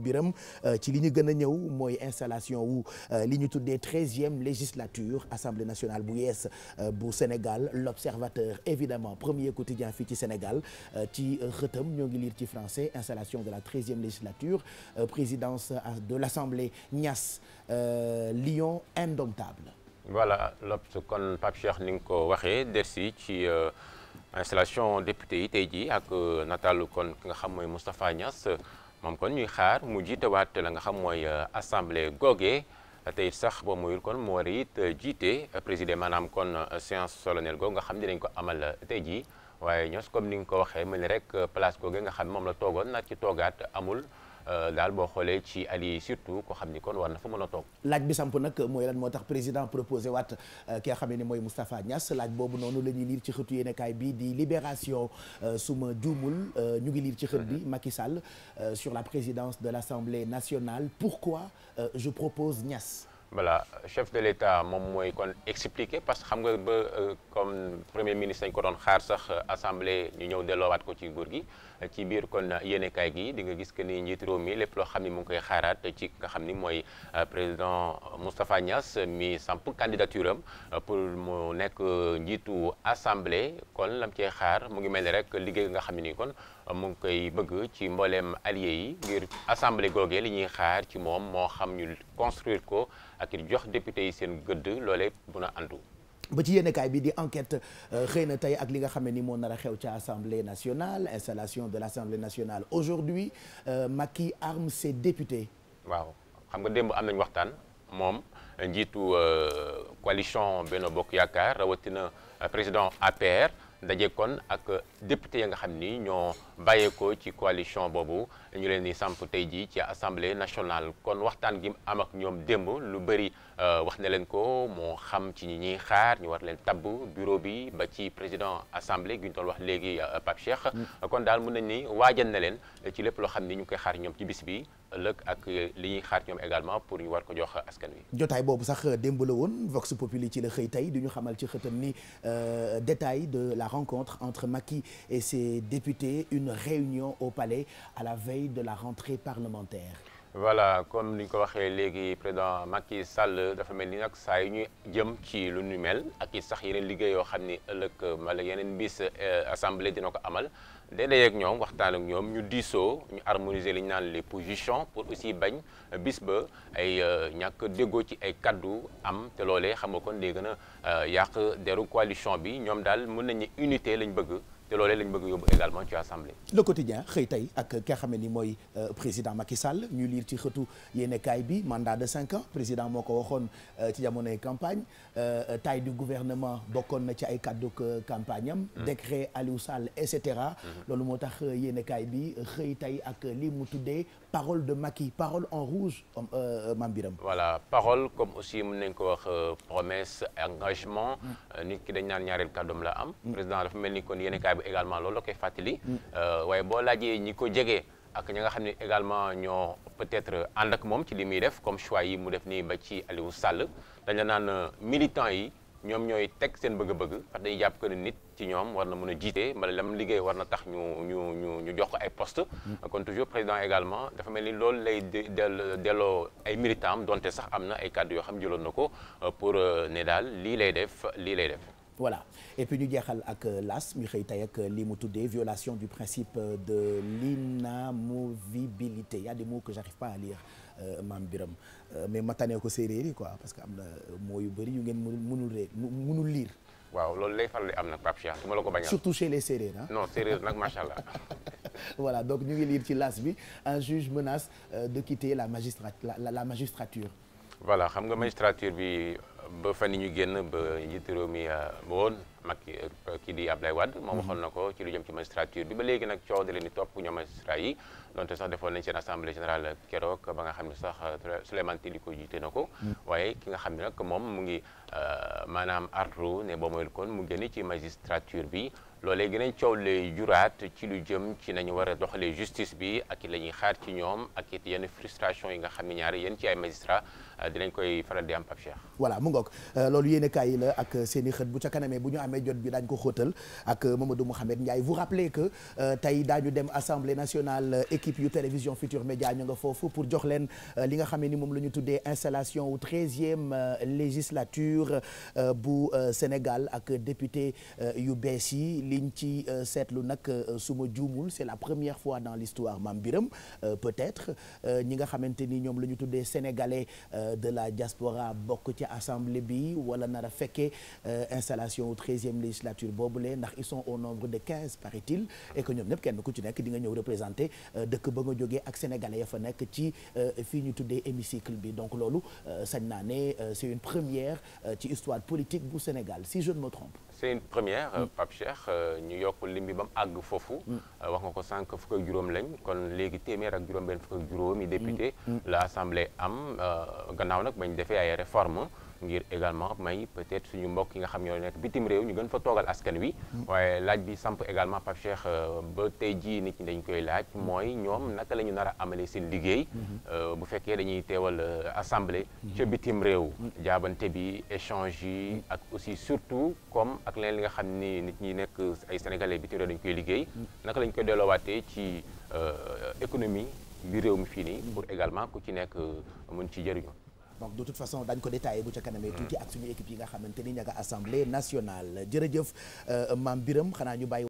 biram ci li ñu gën a ñëw mooy installation wu li ñu tuddee 13e législature assemblée nationale bu yees bu Sénégal l'observateur évidemment premier quotidien fii ci Sénégal ci xëtam ñoo ngi lire ci français installation de la 13e législature présidence de l'assemblée Niass lion indomptable. voilà L'Obs kon Pape Cheikh ni nga ko waxee dersi ci installation député yi tey jii ak nataalu kon ki nga xam mooy Moustapha Niass. moom kon ñuy xaar mu jiitewaat la nga xam mooy assemblée googee tey sax boo muyul kon mu war it jiite président maanaam kon séance solennelle googu nga xam ne dañ ko amal tey jii waaye ños comme ni nga ko waxee mel ni rek place googee nga xam moom la toogoon nag ci toogaat amul daal boo xoolee ci allié surtout ko xam ni kon war na fa mën a toog. laaj bi samp nag mooy lan moo tax président proposé waat ki nga xam ne mooy Moustapha Niass laaj boobu noonu la ñuy liir ci xëtu yéenekaay bi di Libération suma juumul ñu ngi liir ci xët bi Macky Sall sur la présidence de l'Assemblée nationale pourquoi je propose Niass. voilà chef de l'État moom mooy kon expliqué parce que xam nga ba comme premier ministre dañ ko doon xaar sax assemblée ñu ñëw delloowaat ko ci nguur gi ci biir kon yéenekaay gi di nga gis que ni njiitu réew mi lépp loo xam ni mu ngi koy xaaraat ci nga xam ni mooy président Moustapha Niass mi samp candidature am pour mu nekk njiitu assemblée kon lam cee xaar mu ngi mel ni rek liggéey nga xam ne nii kon mu ngi koy bëgg ci mbooleem allié yi ngir assemblée googee li ñuy xaar ci moom moo xam ñu construire ko ak it jox député yi seen gëdd loolee mun a antu. ba ci yéenekaay bi di enquête xëy na tey ak li nga xam ne ni moo nar a xew ca assemblée nationale installation de l'assemblée nationale aujourd'hui Macky arme ses députés. waaw xam nga démb am nañu waxtaan moom njiitu coalition Benno Bokk Yaakaar rawatina président APR daje kon ak député ya nga xam ni ñoo bàyyeekoo ci coalition boobu ñu leen di samp tey jii ci assemblée nationale kon waxtaan gi am ak ñoom démb lu bëri wax na leen ko moo xam ci ñi ñuy xaar ñu war leen tabb bureau bi ba ci président assemblée gi ñu doon wax léegi Pape Cheikh. kon daal mën nañ ni waajal na leen ci lépp loo xam ni ñu ngi koy xaar ñoom ci bis bi ëllëg ak li ñuy xaar ñoom également pour ñu war ko jox askan wi. jotaay boobu sax démb la woon Vox Populi ci la xëy tey du ñu xamal ci xëtam ni détail de la rencontre entre Macky et ses députés une réunion au palais à la veille de la rentrée parlementaire. voilà comme ni ñu ko waxee léegi président Macky Sall dafa mel ni nag saa yu ñuy jëm ci lu nu mel ak it sax yeneen liggéey yoo xam ni ëllëg wala yeneen bis assemblée dina ko amal déedéet ak ñoom waxtaan ak ñoom ñu diisoo ñu harmoniser li ñu naan les positions pour aussi bañ bis ba ay ñàkk déggoo ci ay kaddu am te loolee xam nga kon day gën a yàq deru coalition bi ñoom daal mën nañu unité lañ bëgg. te loolee lañ bëgg yóbbu également ci assemblée. le quotidien xëy tey ak ki nga xam ne ni mooy président Macky Sall ñu liir ci xëtu yéenekaay bi mandat de 5 ans président moo ko waxoon ci jamonoy campagne taille du gouvernement bokkoon na ci ay kaddu campagne am. décret Aliou Sall et cetera. loolu moo tax yéenekaay bi xëy tey ak li mu tuddee parole de Macky parole en rouge Mame Birame. voilà parole comme aussi mën nañ ko wax promesse engagement. nit ki dañ naan ñaareel kàddoom la am. président dafa mel ni kon yéenekaay bi également loolu la koy fàttali. waaye boo laajee ñi ko jege ak ñi nga xam ne également ñoo peut-être ànd ak moom ci li muy def comme choix yi mu def nii ba ci Aliou Sall dañ la naan militants yi ñoom ñooy teg seen bëgg-bëgg parce que dañuy jàpp que nit ci ñoom war na mën a jiite mbala lam liggéey war na tax ñu jox ko ay poste kon toujours président également dafa mel ni loolu lay delloo ay militants am donte sax am na ay kàddu yoo xam jëloon na ko pour ne daal lii lay def lii lay def. voilà et puis ñu jeexal ak l'As mi xëy tey ak li mu tuddee violation du principe de l'inamovibilité il y a des mots que j'arrive pas à lire Mame Birame mais ma tanee ko séeréer yi quoi parce que am na mots yu bëri yu ngeen mënul lire. waaw loolu lay faral di am nag Pape Cheikh du ma la ko bañal. surtout chez les séeréer ah. non séeréer nag macha allah. voilà donc ñu ngi lire ci l'As bi un juge menace de quitter la magistrature. voilà xam nga magistrature bi. ba fan yi ñu génn ba njiitu réew mi ba woon mag kii di Abdoulaye Wade moom waxoon na ko ci lu jëm ci magistrature bi ba léegi nag coow da leen di topp ñoom magistrat yi donte sax defoon nañ seen assemblée générale keroog ba nga xam ne sax Souleymane Téliko jiite na ko waaye ki nga xam ne nag moom mu ngi maanaam artu ne boo moyul kon mu génn ci magistrature bi loolee gën a coow lay juraat ci lu jëm ci nañu war a doxalee justice bi ak it la ñuy xaar ci ñoom ak it yenn frustration yi nga xam ne ñaari yéen ci ay magistrat dinañ koy faral di am Pape Cheikh. voilà mu ngoog loolu yéen kaay yi la ak seen i xët bu ca kanamee bu ñu amee jot bi daañu ko xóotal ak Mamadou Mouhamed Ndiaye. vous rappelez que tey daañu dem assemblée nationale équipe yu télévision Futur Média ñu nga foofu pour jox leen li nga xam ne ni moom la ñu tuddee installation wu 13e législature bu Sénégal ak député yu bees yi liñ ci seetlu nag su ma juumul c'est la première fois dans l'histoire Mame Birame peut-être ñi nga xamante ni ñoom la ñu tuddee sénégalais de la diaspora bokk ci assemblée bi wala nar a fekkee installation wu 13e législature boobule ndax ils sont au nombre de 15 paraît-il et que ñoom ñëpp kenn ku ci nekk di nga ñëw représenter dëkk ba nga jógee ak sénégalais ya fa nekk ci fii ñu tuddee hémicycle bi donc loolu sañ naa ne c'est une première ci histoire politique bu Sénégal si je ne me trompe. c'est une première Pape Cheikh ñu yokk lim bi ba mu àgg foofu wax nga ko sànq fukk ak juróom lañ kon léegi téeméer ak juróom benn fukk ak juróomi député la assemblée am gannaaw nag bañ defee ay réformes ngir également may peut-être suñu mbokk yi nga xam ñoo nekk bitim réew ñu gën fa toogal askan wi waaye laaj bi samp également Pape Cheikh ba tey jii nit ñi dañ koy laaj mooy ñoom naka la ñu nar a amalee seen liggéey bu fekkee dañuy teewal assemblée ca bitim réew jaabante bi échange yi ak aussi surtout comme ak leen li nga xam ni nit ñi nekk ay sénégalais bitim réew dañu koy liggéey naka la ñu koy delloowaatee ci économie bi réew mi fii nii pour également ku ci nekk mën ci jëriñu. donc de toute façon dañ ko détaillé bu ca kanamee tuuti ak suñu équipe yi nga xamante ni ña nga assemblée nationale jërëjëf Mame Birame xanaa ñu bàyyi